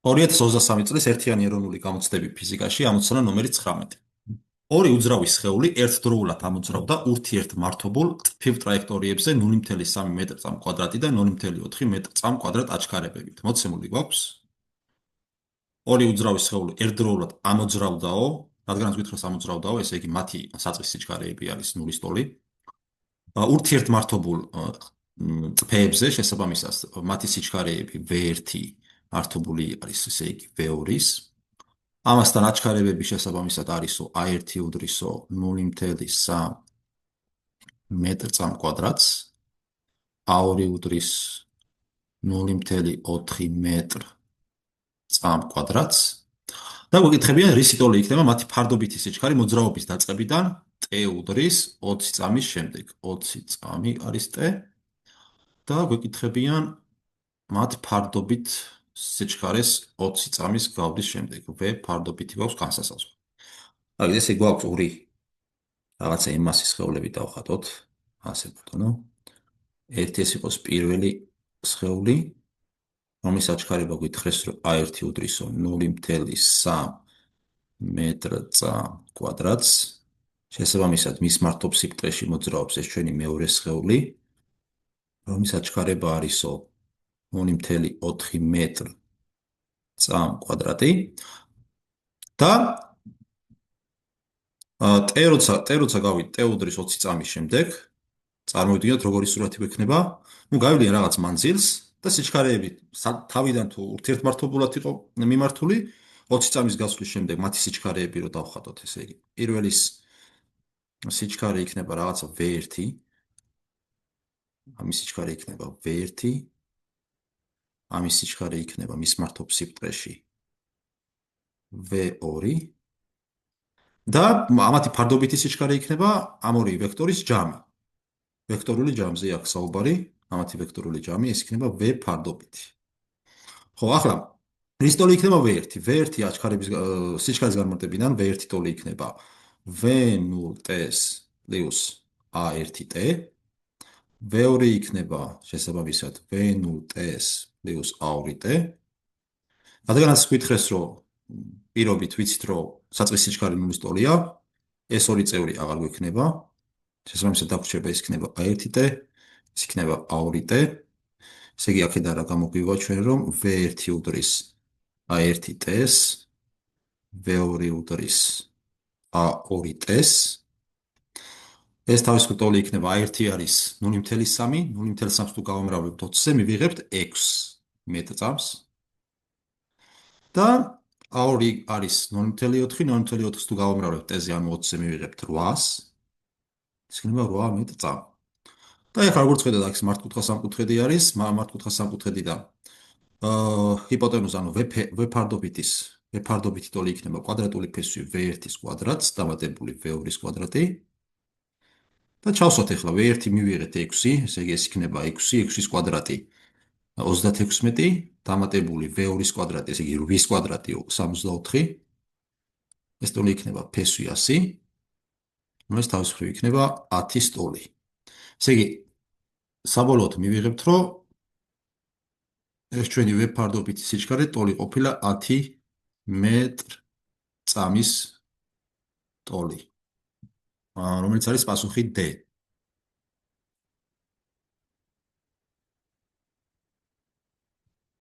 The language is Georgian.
2023 წლის ერთიანი ეროვნული გამოცდები ფიზიკაში ამოცანა ნომერი 19. ორი უძრავი სხეული ერთდროულად ამოძრავდა ურთიერთმართობულ ტფივ ტრაექტორიებზე 0.3 მეტრ/კვადრატი და 0.4 მეტრ/კვადრატ აჩქარებებით. მოცემული გვაქვს ორი უძრავი სხეული ერთდროულად ამოძრავდაო, რადგანაც გითხრას ამოძრავდაო, ესე იგი მათი საწყის სიჩქარეები არის 0-ის ტოლი. ურთიერთმართობულ ტფეებზე შესაბამისად მათი სიჩქარეები V1 მართობული არის, ესე იგი V2-ის. ამასთან აჩქარებები შესაბამისად არისო A1 უდრისო 0.3 მეტრ/კვადრატს, A2 უდრის 0.4 მეტრ/კვადრატს და გვეკითხებიან რისი ტოლი იქნება მათი ფარდობითი სიჩქარე მოძრაობის დაწყებიდან T უდრის 20 წამის შემდეგ. 20 წამი არის T და გვეკითხებიან მათ ფარდობით სიჩქარეს 20 წამის გავლის შემდეგ. V ფარდობითი გვაქვს განსასაზღვრო. ესე გვაქვს ორი რაღაცა მასის სხეულები დავხატოთ. ასე ბატონო. ერთი ეს იყოს პირველი სხეული, რომლის აჩქარება გითხრეს, რომ A1 უდრისო 0.3 მეტრ/კვადრატს. შესაბამისად მის მართობ სიბრტყეში მოძრაობს ეს ჩვენი მეორე სხეული, რომლის აჩქარება არისო 0.4 მეტრ/კვადრატი და T გავით T უდრის 20 წამის შემდეგ წარმოვიდგინოთ როგორი სურათი გვექნება. გავივლიან რაღაც მანძილს და სიჩქარეები თავიდან თუ ურთიერთმართობულად იყო მიმართული 20 წამის გასვლის შემდეგ მათი სიჩქარეები რო დავხატოთ, ესე იგი პირველის სიჩქარე იქნება რაღაცა V1, ამის სიჩქარე იქნება V1, ამის სიჩქარე იქნება მის მართობ სიბრტყეში V2 და ამათი ფარდობითი სიჩქარე იქნება ამ ორი ვექტორის ჯამი. ვექტორული ჯამზე აქვს საუბარი, ამათი ვექტორული ჯამი ეს იქნება V ფარდობითი. ხო, ახლა რის ტოლი იქნება V1? V1 აჩქარების სიჩქარის განმარტებიდან V1 ტოლი იქნება V0T-ს პლუს A1T, V2 იქნება შესაბამისად V0T-ს პლუს A2T. რადგანაც გითხრეს, რომ პირობით ვიცით, რომ საწყის სიჩქარე 0-ის ტოლია, ეს ორი წევრი აღარ გვექნება. შესაბამისად დაგვრჩება ის იქნება A1T, ის იქნება A2T. ესე იგი აქედან რა გამოგვივა ჩვენ, რომ V1 უდრის A1T-ს, V2 უდრის A2T-ს. ეს თავისუფლ ტოლი იქნება A1 არის 0.3, 0.3 თუ გავამრავლებთ 20-ზე, მივიღებთ 6 მეტრ/წამს. და A2 არის 0.4, 0.4 თუ გავამრავლებთ T-ზე, ანუ 20-ზე მივიღებთ 8-ს. ეს იქნება 8 მეტრ/წამი. და ეხლა როგორც ხედავთ, აქ მართკუთხა სამკუთხედი არის, მართკუთხა სამკუთხედიდან ჰიპოტენუზა, ანუ V ფარდობითი ტოლი იქნება კვადრატული ფესვი V1-ის კვადრატს დამატებული V2-ის კვადრატი. და ჩავსვათ ეხლა V1 მივიღეთ 6, ესე იგი ეს იქნება 6-ის კვადრატი 36 დამატებული V2-ის კვადრატი, ესე იგი 8-ის კვადრატი 64. ეს ტოლი იქნება ფესვი 100. ეს თავის მხრივ იქნება 10-ის ტოლი. ესე იგი საბოლოოდ მივიღებთ, რომ ეს ჩვენი V ფარდობითი სიჩქარე ტოლი ყოფილა 10 მეტრ/წამის ტოლი, რომელიც არის პასუხი D.